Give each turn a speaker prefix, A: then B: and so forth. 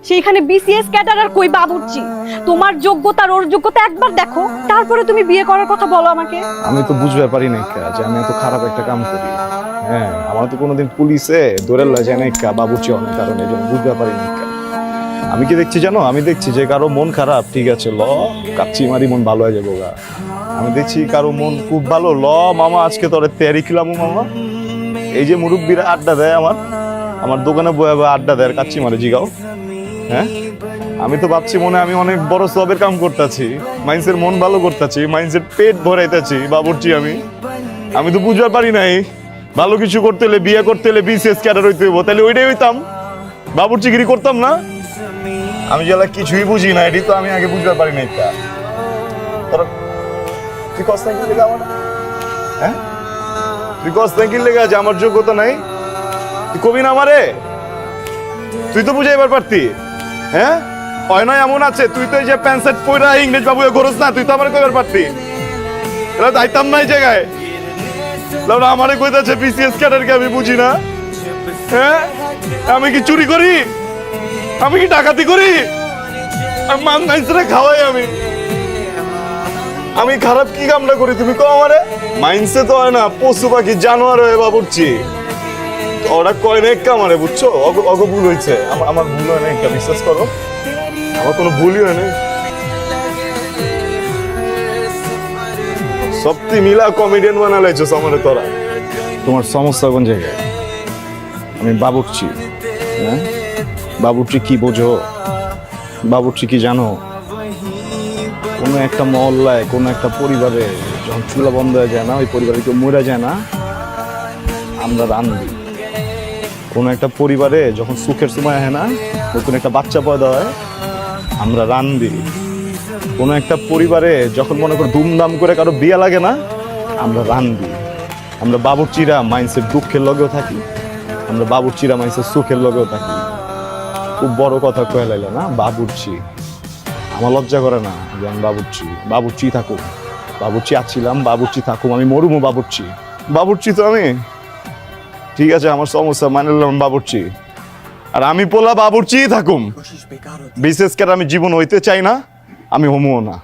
A: সেইখানে BCS cadre আর কই বাবুর্চি। তোমার যোগ্যতা আর ওর যোগ্যতা একবার দেখো, তারপরে তুমি বিয়ে করার কথা বলো আমাকে।
B: আমি তো বুঝতে পারি না যে আমি এত খারাপ একটা কাম করি। হ্যাঁ, আমার তো কোনোদিন পুলিশে ধরে লয় যায় না বাবুর্চি অনেক কারণে, এই জন্য বুঝতে পারি না। আমি কি দেখছি জানো, আমি দেখছি যে কারো মন খারাপ, ঠিক আছে ল কাচ্চি মারি মন ভালো হয়ে যাবো গা। আমি দেখছি কারো মন খুব ভালো, ল মামা আজকে তোরে তেয়ারি খিলামু মামা। এই যে মুরব্বীরা আড্ডা দেয় আমার দোকানে বয়ে বয়ে আড্ডা দেয় কাচ্চি মারে জিগাও। হ্যাঁ, আমি তো ভাবছি মনে আমি অনেক বড় সবের কাম করতেছি, মাইন্সের মন ভালো করতেছি, মাইন্সের পেট ভরাইতেছি বাবুর্চি। আমি তো বুঝতে পারি নাই ভালো কিছু করতে হলে, বিয়ে করতে হলে বিসিএস ক্যাডার হইতে হইব, তাহলে ওইটাই হইতাম, বাবুর্চিগিরি করতাম না। আমি যেটা কিছুই বুঝি না, এটি তো আমি আগে বুঝতে পারি নাই। তুই কষ্ট কি লেগে আমার, হ্যাঁ তুই কষ্ট কি লেগে আছে, আমার যোগ্যতা নাই, তুই কবি না আমারে, তুই তো বুঝাইবার পারতি। হ্যাঁ, হয় নয় এমন আছে, তুই তো এই যে প্যান্ট শার্ট পরা ইংরেজ বাবু ঘরস না, তুই তো আমার কইবার পারতি। এটা যাইতাম না এই জায়গায়, আমারে কইতাছে বিসিএস ক্যাডারকে আমি বুঝি না। হ্যাঁ, আমি কি চুরি করি, আমি কি ডাকাতি করি, খাওয়াই আমি খারাপ কি কামটা করি তুমি কো আমারে? মাইন্সে তো হয় না, পশু পাখি জানোয়ার হয়ে বাবুর্চি, ওরা কয় না একটা আমারে, বুঝছো? অগ ভুল হয়েছে, আমার ভুল হয় না, একটা বিশ্বাস করো, আমার কোনো ভুলই হয় না। সত্যি মিলা কমেডিয়ান বানালাইছো আমারে তোরা। তোমার সমস্যা কোন জায়গায়? আমি বাবুর্চি। হ্যাঁ, বাবুর্চি কি বোঝো? বাবুর্চি কি জানো? কোনো একটা মহল্লায়, কোনো একটা পরিবারে যখন চুলা বন্ধ হয়ে যায় না, ওই পরিবারে কেউ মরে যায় না, আমরা রান্ধি। কোনো একটা পরিবারে যখন সুখের সময় হয় না, নতুন একটা বাচ্চা পয়দা হয়, আমরা রান্ধি। কোনো একটা পরিবারে যখন মনে করো ধুমধাম করে কারো বিয়ে লাগে না, আমরা রান্ধি। আমরা বাবুর্চিরা মাইন্সের দুঃখের লগেও থাকি, আমরা বাবুর্চিরা মাইন্সের সুখের লগেও থাকি। খুব বড় কথা কয়ে লাইলে না, বাবুর্চি। আমার লজ্জা করে না যে আমি বাবুর্চি থাকুক, বাবুর্চি আছিলাম, বাবুর্চি থাকুক, আমি মরুমো বাবুর্চি। বাবুর্চি তো আমি, ঠিক আছে, আমার সমস্যা মানে নিলাম বাবুর্চি, আর আমি পোলা বাবুর্চি থাকুম। বিশেষ করে আমি জীবন হইতে চাই না, আমি হমুও না।